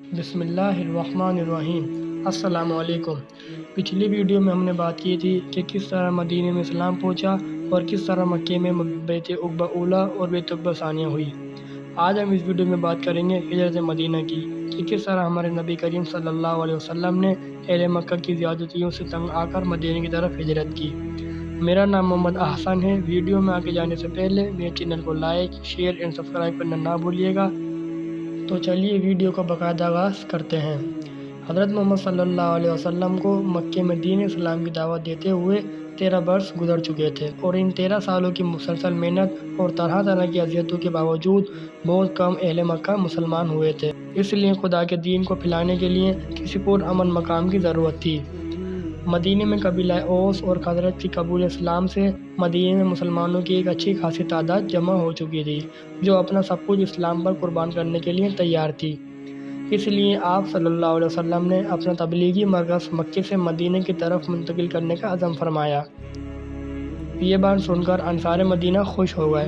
بسم اللہ الرحمن الرحیم۔ السلام علیکم۔ پچھلی ویڈیو میں ہم نے بات کی تھی کہ کس طرح مدینہ میں اسلام پہنچا اور کس طرح مکے میں بیت عقبہ اولیٰ اور بیت عقبہ ثانیہ ہوئی۔ آج ہم اس ویڈیو میں بات کریں گے ہجرت مدینہ کی، کہ کس طرح ہمارے نبی کریم صلی اللہ علیہ وسلم نے اہل مکہ کی زیادتیوں سے تنگ آ کر مدینہ کی طرف ہجرت کی۔ میرا نام محمد احسن ہے۔ ویڈیو میں آگے جانے سے پہلے میرے چینل کو لائک، شیئر اینڈ سبسکرائب کرنا نہ بھولیے گا۔ تو چلیے ویڈیو کا باقاعدہ آغاز کرتے ہیں۔ حضرت محمد صلی اللہ علیہ وسلم کو مکے میں دین اسلام کی دعوت دیتے ہوئے 13 برس گزر چکے تھے، اور ان 13 سالوں کی مسلسل محنت اور طرح طرح کی اذیتوں کے باوجود بہت کم اہل مکہ مسلمان ہوئے تھے۔ اس لیے خدا کے دین کو پھیلانے کے لیے کسی پرامن مقام کی ضرورت تھی۔ مدینہ میں قبیلہ اوس اور خزرج کی قبول اسلام سے مدینہ میں مسلمانوں کی ایک اچھی خاصی تعداد جمع ہو چکی تھی، جو اپنا سب کچھ اسلام پر قربان کرنے کے لیے تیار تھی۔ اس لیے آپ صلی اللہ علیہ وسلم نے اپنا تبلیغی مرکز مکے سے مدینہ کی طرف منتقل کرنے کا عزم فرمایا۔ یہ بات سن کر انصار مدینہ خوش ہو گئے۔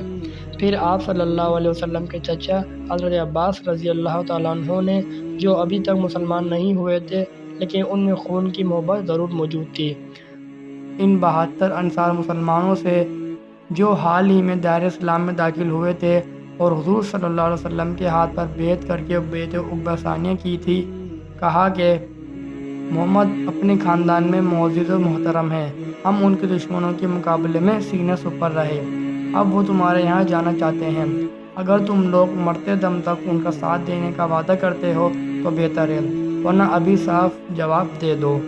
پھر آپ صلی اللہ علیہ وسلم کے چچا حضرت عباس رضی اللہ تعالیٰ عنہ نے، جو ابھی تک مسلمان نہیں ہوئے تھے لیکن ان میں خون کی محبت ضرور موجود تھی، ان 72 انصار مسلمانوں سے جو حال ہی میں دائرہ اسلام میں داخل ہوئے تھے اور حضور صلی اللہ علیہ وسلم کے ہاتھ پر بیعت کر کے بیت عقبہ ثانیہ کی تھی، کہا کہ محمد اپنے خاندان میں معزز و محترم ہے، ہم ان کے دشمنوں کے مقابلے میں سینہ سپر رہے، اب وہ تمہارے یہاں جانا چاہتے ہیں، اگر تم لوگ مرتے دم تک ان کا ساتھ دینے کا وعدہ کرتے ہو تو بہتر ہے، ورنہ ابھی صاف جواب دے دو۔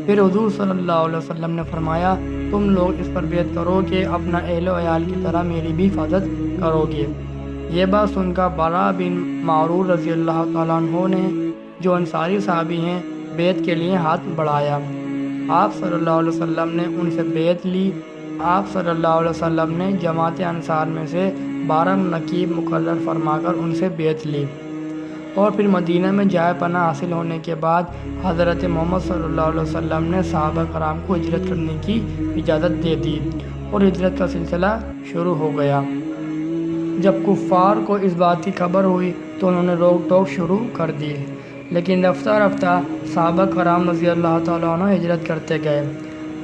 پھر حضور صلی اللہ علیہ وسلم نے فرمایا، تم لوگ اس پر بیعت کرو کہ اپنا اہل و عیال کی طرح میری بھی حفاظت کرو گے۔ یہ بات سن کر براء بن معرور رضی اللہ تعالیٰ عنہ نے، جو انصاری صحابی ہیں، بیعت کے لیے ہاتھ بڑھایا۔ آپ صلی اللہ علیہ وسلم نے ان سے بیعت لی۔ آپ صلی اللہ علیہ وسلم نے جماعت انصار میں سے 12 نقیب مقرر فرما کر ان سے بیعت لی، اور پھر مدینہ میں جائے پناہ حاصل ہونے کے بعد حضرت محمد صلی اللہ علیہ وسلم نے صحابہ کرام کو ہجرت کرنے کی اجازت دے دی، اور ہجرت کا سلسلہ شروع ہو گیا۔ جب کفار کو اس بات کی خبر ہوئی تو انہوں نے روک ٹوک شروع کر دی، لیکن رفتہ رفتہ صحابہ کرام رضی اللہ تعالیٰ عنہ ہجرت کرتے گئے۔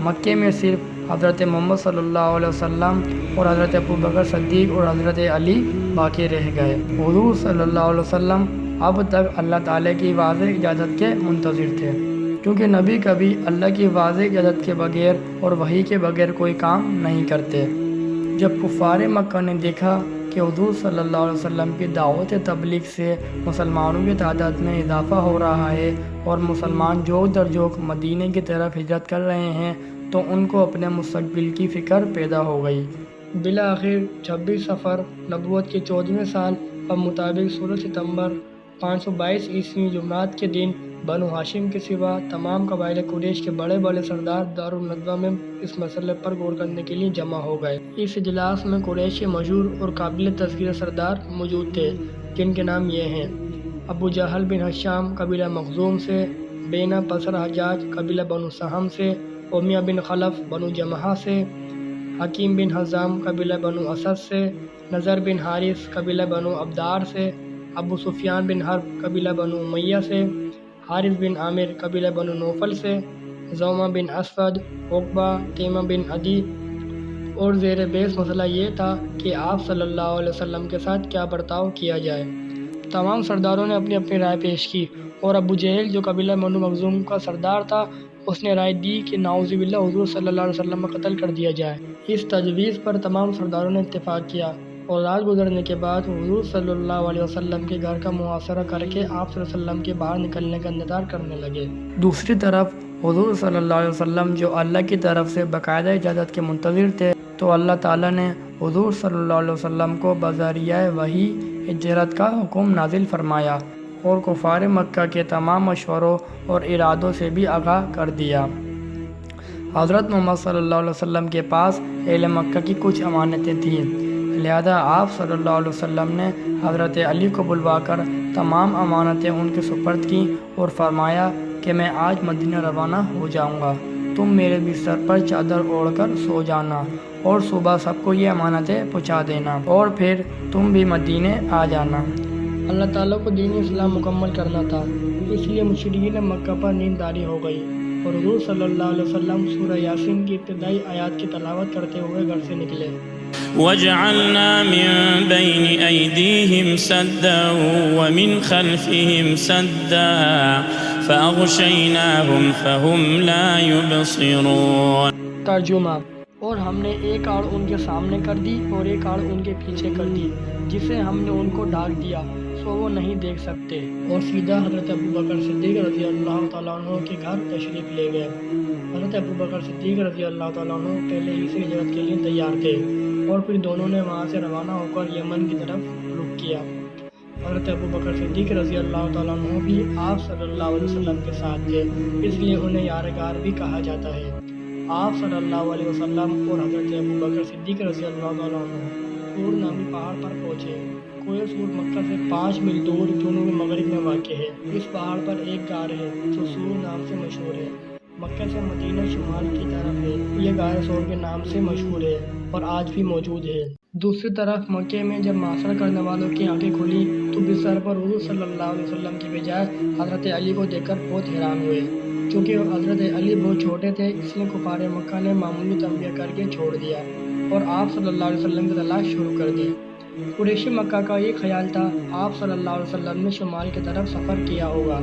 مکے میں صرف حضرت محمد صلی اللہ علیہ وسلم اور حضرت ابوبکر صدیق اور حضرت علی باقی رہ گئے۔ حضور صلی اللہ علیہ وسلم اب تک اللہ تعالیٰ کی واضح اجازت کے منتظر تھے، کیونکہ نبی کبھی اللہ کی واضح اجازت کے بغیر اور وحی کے بغیر کوئی کام نہیں کرتے۔ جب کفار مکہ نے دیکھا کہ حضور صلی اللہ علیہ وسلم کی دعوت تبلیغ سے مسلمانوں کی تعداد میں اضافہ ہو رہا ہے اور مسلمان جوک در جوک مدینہ کی طرف ہجرت کر رہے ہیں، تو ان کو اپنے مستقبل کی فکر پیدا ہو گئی۔ بالآخر 26 صفر نبوت کے 14ویں سال اور مطابق 16 ستمبر 522 عیسوی جمعرات کے دن بنو ہاشم کے سوا تمام قبائل قریش کے بڑے بڑے سردار دارالندوہ میں اس مسئلے پر غور کرنے کے لیے جمع ہو گئے۔ اس اجلاس میں قریش کے مشہور اور قابل تذکرہ سردار موجود تھے، جن کے نام یہ ہیں: ابو جہل بن ہشام قبیلہ مخزوم سے، بینا پسر حجاج قبیلہ بنو سہم سے، امیہ بن خلف بنو جمحہ سے، حکیم بن حزام قبیلہ بنو اسد سے، نضر بن حارث قبیلہ بنو عبدار سے، ابو سفیان بن حرب قبیلہ بنو امیہ سے، حارث بن عامر قبیلہ بنو نوفل سے، زومہ بن اسود، عقبہ، تیمہ بن عدی۔ اور زیر بحث مسئلہ یہ تھا کہ آپ صلی اللہ علیہ وسلم کے ساتھ کیا برتاؤ کیا جائے۔ تمام سرداروں نے اپنی اپنی رائے پیش کی، اور ابو جہل جو قبیلہ بنو مخزوم کا سردار تھا، اس نے رائے دی کہ نعوذ باللہ حضور صلی اللہ علیہ وسلم کا قتل کر دیا جائے۔ اس تجویز پر تمام سرداروں نے اتفاق کیا، اور رات گزرنے کے بعد حضور صلی اللہ علیہ وسلم کے گھر کا محاصرہ کر کے آپ صلی اللہ علیہ وسلم کے باہر نکلنے کا انتظار کرنے لگے۔ دوسری طرف حضور صلی اللہ علیہ وسلم جو اللہ کی طرف سے باقاعدہ اجازت کے منتظر تھے، تو اللہ تعالیٰ نے حضور صلی اللہ علیہ وسلم کو بذریعہ وحی ہجرت کا حکم نازل فرمایا، اور کفار مکہ کے تمام مشوروں اور ارادوں سے بھی آگاہ کر دیا۔ حضرت محمد صلی اللہ علیہ وسلم کے پاس اہل مکہ کی کچھ امانتیں تھیں، لہذا آپ صلی اللہ علیہ وسلم نے حضرت علی کو بلوا کر تمام امانتیں ان کے سپرد کیں اور فرمایا کہ میں آج مدینہ روانہ ہو جاؤں گا، تم میرے بستر پر چادر اوڑھ کر سو جانا، اور صبح سب کو یہ امانتیں پہنچا دینا، اور پھر تم بھی مدینہ آ جانا۔ اللہ تعالیٰ کو دین اسلام مکمل کرنا تھا، اس لیے مشرکین مکہ پر نینداری ہو گئی اور حضور صلی اللہ علیہ وسلم سورہ یاسین کی ابتدائی آیات کی تلاوت کرتے ہوئے گھر سے نکلے۔ وَجَعَلْنَا مِن بَيْنِ أَيْدِيهِمْ سَدًّا وَمِنْ خَلْفِهِمْ سَدًّا فَأَغْشَيْنَاهُمْ فَهُمْ لَا يُبْصِرُونَ۔ ترجمہ: اور ہم نے ایک آڑ ان کے سامنے کر دی اور ایک آڑ ان کے پیچھے کر دی، جسے ہم نے ان کو ڈھانک دیا سو وہ نہیں دیکھ سکتے، اور سیدھا حضرت ابوبکر صدیق رضی اللہ تعالیٰ عنہ کے گھر تشریف لے گئے۔ حضرت ابوبکر صدیق رضی اللہ تعالیٰ عنہ پہلے ہی سے ہجرت کے لیے تیار تھے اور پھر دونوں نے وہاں سے روانہ ہو کر یمن کی طرف رخ کیا۔ حضرت ابوبکر صدیق رضی اللہ تعالیٰ عنہ بھی آپ صلی اللہ علیہ وسلم کے ساتھ تھے، اس لیے انہیں یارغار بھی کہا جاتا ہے۔ آپ صلی اللہ علیہ وسلم اور حضرت ابوبکر صدیق رضی اللہ تعالیٰ عنہ سور نامی پہاڑ پر پہنچے۔ کوہ سور مکہ سے 5 میل دور جنوب مغرب میں واقع ہے۔ اس پہاڑ پر ایک غار ہے جو سور نام سے مشہور ہے۔ مکہ سے مدینہ شمال کی طرف ہے، یہ غار سور کے نام سے مشہور ہے اور آج بھی موجود ہے۔ دوسری طرف مکے میں جب معاشرہ کرنے والوں کی آنکھیں کھلی تو بستر پر حضور صلی اللہ علیہ وسلم کی بجائے حضرت علی کو دیکھ کر بہت حیران ہوئے۔ چونکہ حضرت علی بہت چھوٹے تھے، اس لیے کفار مکہ نے معمولی تنبیہ کر کے چھوڑ دیا اور آپ صلی اللہ علیہ وسلم کی تلاش شروع کر دی۔ قریشی مکہ کا یہ خیال تھا آپ صلی اللہ علیہ وسلم نے شمال کی طرف سفر کیا ہوگا،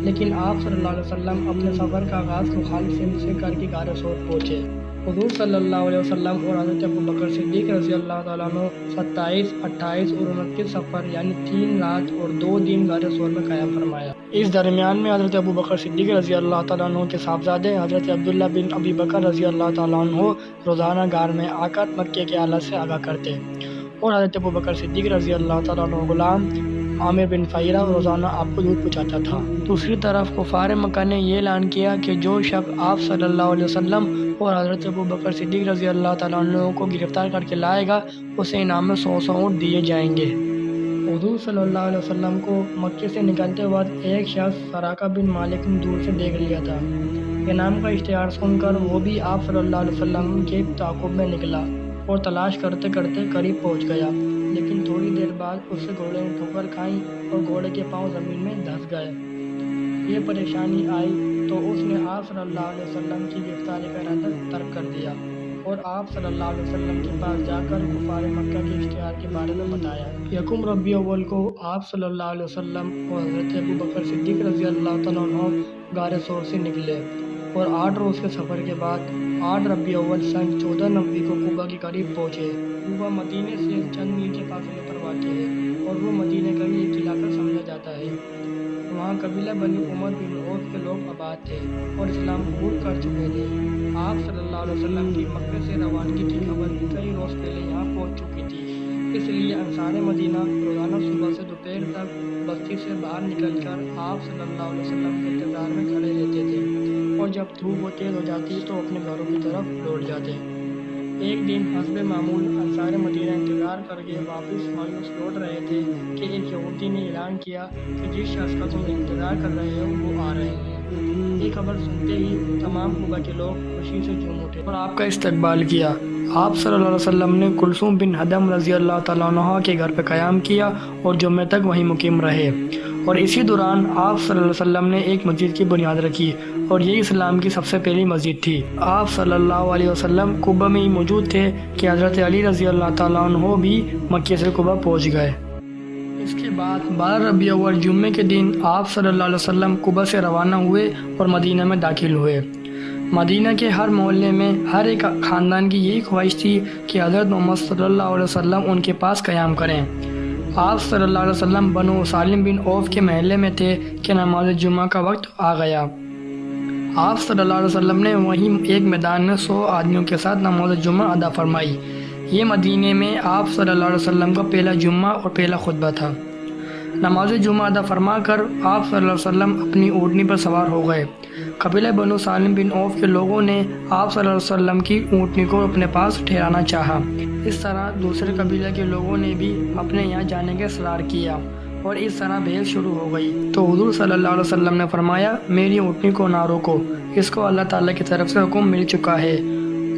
لیکن آپ صلی اللہ علیہ وسلم اپنے سفر کا آغاز مخالف سمت سے کر کے غار سور پہنچے۔ حضور صلی اللہ علیہ وسلم اور حضرت ابوبکر صدیق رضی اللہ تعالیٰ عنہ 27، 28 اور 29 سفر یعنی 3 رات اور 2 دن غار سور میں قیام فرمایا۔ اس درمیان میں حضرت ابوبکر صدیق رضی اللہ تعالیٰ عنہ کے صاحبزادے حضرت عبداللہ بن ابی بکر رضی اللہ تعالیٰ عنہ روزانہ غار میں آ کر مکے کے حالات سے آگاہ کرتے اور حضرت ابوبکر صدیق رضی اللہ تعالیٰ عنہ غلام عامر بن فہیرہ روزانہ آپ کو دودھ پہنچاتا تھا۔ دوسری طرف کفار مکہ نے یہ اعلان کیا کہ جو شخص آپ صلی اللہ علیہ وسلم اور حضرت ابوبکر صدیق رضی اللہ تعالیٰ عنہ کو گرفتار کر کے لائے گا اسے انعام میں 100 اونٹ دیے جائیں گے۔ حضور صلی اللہ علیہ وسلم کو مکے سے نکلتے وقت ایک شخص سراقہ بن مالک نے دور سے دیکھ لیا تھا۔ انعام کا اشتہار سن کر وہ بھی آپ صلی اللہ علیہ وسلم کے تعاقب میں نکلا اور تلاش کرتے کرتے قریب پہنچ گیا، لیکن تھوڑی دیر بعد اس سے گھوڑے نے ٹھوکر کھائی اور گھوڑے کے پاؤں زمین میں دھس گئے۔ یہ پریشانی آئی تو اس نے آپ صلی اللہ علیہ وسلم کی گرفتاری کا ارادہ ترک کر دیا اور آپ صلی اللہ علیہ وسلم کے پاس جا کر کفار مکہ کے اشتہار کے بارے میں بتایا۔ یکم ربیع اول کو آپ صلی اللہ علیہ وسلم اور حضرت ابوبکر صدیق رضی اللہ تعالیٰ عنہ غار سور سے نکلے اور 8 روز کے سفر کے بعد 8 ربیع اول سن 1490 کو کوبہ کے قریب پہنچے۔ کوبہ مدینے سے چند میل کے فاصلے پر واقع ہے اور وہ مدینے کا ایک علاقہ سمجھا جاتا ہے۔ وہاں قبیلہ بنی عمر بن عوف کے لوگ آباد تھے اور اسلام قبول کر چکے تھے۔ آپ صلی اللہ علیہ وسلم کی مکہ سے روانگی کی خبر کئی روز پہلے یہاں پہنچ چکی تھی، اس لیے انصار مدینہ روزانہ صبح سے دوپہر تک بستی سے باہر نکل کر آپ صلی اللہ علیہ وسلم کے انتظار میں کھڑے رہتے تھے اور جب دھوپ تیز ہو جاتی تو اپنے گھروں کی طرف لوٹ جاتے۔ ایک دن حسب معمول انصار مدینہ انتظار کر کے واپس مایوس لوٹ رہے تھے کہ ایک یہودی نے اعلان کیا کہ جس شخص کا تم انتظار کر رہے ہو وہ آ رہے ہیں۔ یہ خبر سنتے ہی تمام کوبہ کے لوگ خوشی سے جھوم اٹھے اور آپ کا استقبال کیا۔ آپ صلی اللہ علیہ وسلم نے کلثوم بن حدم رضی اللہ تعالیٰ عنہ کے گھر پہ قیام کیا اور جمعے تک وہیں مقیم رہے، اور اسی دوران آپ صلی اللہ علیہ وسلم نے ایک مسجد کی بنیاد رکھی اور یہ اسلام کی سب سے پہلی مسجد تھی۔ آپ صلی اللہ علیہ وسلم کوبہ میں ہی موجود تھے کہ حضرت علی رضی اللہ تعالیٰ عنہ بھی مکے سے کوبہ پہنچ گئے۔ اس کے بعد 12 ربیع اول جمعے کے دن آپ صلی اللہ علیہ وسلم کوبہ سے روانہ ہوئے اور مدینہ میں داخل ہوئے۔ مدینہ کے ہر محلے میں ہر ایک خاندان کی یہی خواہش تھی کہ حضرت محمد صلی اللہ علیہ وسلم ان کے پاس قیام کریں۔ آپ صلی اللہ علیہ وسلم بنو سالم بن عوف کے محلے میں تھے کہ نماز جمعہ کا وقت آ گیا۔ آپ صلی اللہ علیہ وسلم نے وہیں ایک میدان میں 100 آدمیوں کے ساتھ نماز جمعہ ادا فرمائی۔ یہ مدینے میں آپ صلی اللہ علیہ وسلم کا پہلا جمعہ اور پہلا خطبہ تھا۔ نماز جمعہ ادا فرما کر آپ صلی اللہ علیہ وسلم اپنی اونٹنی پر سوار ہو گئے۔ قبیلہ بنو سالم بن عوف کے لوگوں نے آپ صلی اللہ علیہ وسلم کی اونٹنی کو اپنے پاس ٹھہرانا چاہا۔ اس طرح دوسرے قبیلہ کے لوگوں نے بھی اپنے یہاں جانے کا اصرار کیا اور اس طرح بحث شروع ہو گئی۔ تو حضور صلی اللہ علیہ وسلم نے فرمایا، میری اونٹنی کو نہ روکو، اس کو اللہ تعالیٰ کی طرف سے حکم مل چکا ہے،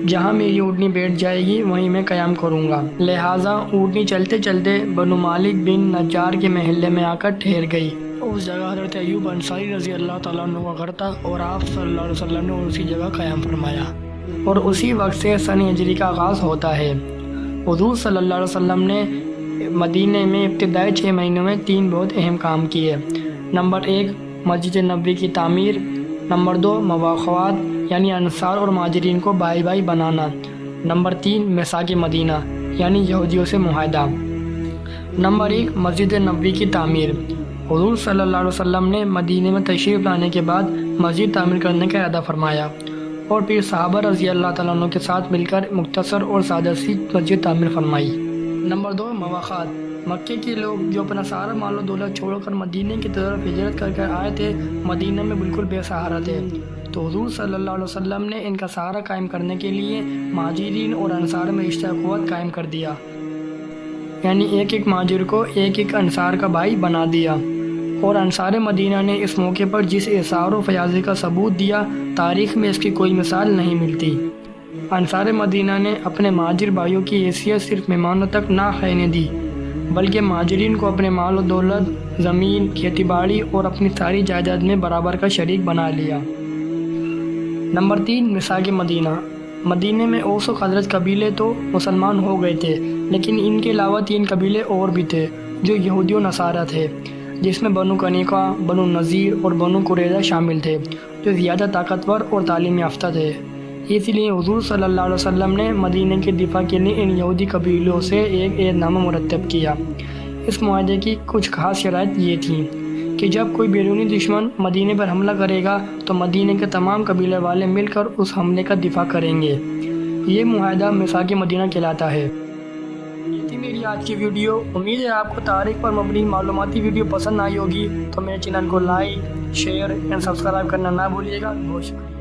جہاں میری اونٹنی بیٹھ جائے گی وہیں میں قیام کروں گا۔ لہٰذا اونٹنی چلتے چلتے بنو مالک بن نجار کے محلے میں آ کر ٹھہر گئی۔ اس جگہ حضرت ایوب انصاری رضی اللہ تعالیٰ عنہ کا گھر تھا اور آپ صلی اللہ علیہ وسلم نے اسی جگہ قیام فرمایا، اور اسی وقت سے سن ہجری کا آغاز ہوتا ہے۔ حضور صلی اللہ علیہ وسلم نے مدینے میں ابتدائی 6 مہینوں میں 3 بہت اہم کام کیے۔ نمبر 1 مسجد نبوی کی تعمیر، نمبر 2 مواخوات یعنی انصار اور مہاجرین کو بھائی بھائی بنانا، نمبر 3 میثاق مدینہ یعنی یہودیوں سے معاہدہ۔ نمبر 1 مسجد نبوی کی تعمیر۔ حضور صلی اللہ علیہ وسلم نے مدینے میں تشریف لانے کے بعد مسجد تعمیر کرنے کا ارادہ فرمایا اور پھر صحابہ رضی اللہ تعالیٰ عنہ کے ساتھ مل کر مختصر اور سادہ سی مسجد تعمیر فرمائی۔ نمبر 2 مواخات۔ مکے کے لوگ جو اپنا سارا مال و دولت چھوڑ کر مدینے کی طرف ہجرت کر کر آئے تھے، مدینہ میں بالکل بے سہارا تھے، تو حضور صلی اللہ علیہ وسلم نے ان کا سہارا قائم کرنے کے لیے مہاجرین اور انصار میں رشتہ قوت قائم کر دیا، یعنی ایک ایک مہاجر کو ایک ایک انصار کا بھائی بنا دیا۔ اور انصار مدینہ نے اس موقع پر جس اثار و فیاضی کا ثبوت دیا، تاریخ میں اس کی کوئی مثال نہیں ملتی۔ انصار مدینہ نے اپنے مہاجر بھائیوں کی حیثیت صرف مہمانوں تک نہ رہنے دی، بلکہ مہاجرین کو اپنے مال و دولت، زمین، کھیتی باڑی اور اپنی ساری جائیداد میں برابر کا شریک بنا لیا۔ نمبر 3 میثاق مدینہ۔ مدینے میں اوس و خزرج قبیلے تو مسلمان ہو گئے تھے، لیکن ان کے علاوہ 3 قبیلے اور بھی تھے جو یہودی و نصارہ تھے، جس میں بنو کنیقہ، بنو نذیر اور بنو قریظہ شامل تھے، جو زیادہ طاقتور اور تعلیم یافتہ تھے۔ اس لیے حضور صلی اللہ علیہ وسلم نے مدینے کے دفاع کے لیے ان یہودی قبیلوں سے ایک عہد نامہ مرتب کیا۔ اس معاہدے کی کچھ خاص شرائط یہ تھیں کہ جب کوئی بیرونی دشمن مدینے پر حملہ کرے گا تو مدینے کے تمام قبیلے والے مل کر اس حملے کا دفاع کریں گے۔ یہ معاہدہ میثاق مدینہ کہلاتا ہے۔ یہ تھی میری آج کی ویڈیو۔ امید ہے آپ کو تاریخ پر مبنی معلوماتی ویڈیو پسند آئی ہوگی، تو میرے چینل کو لائک، شیئر اینڈ سبسکرائب کرنا نہ بھولیے گا۔ بہت شکریہ۔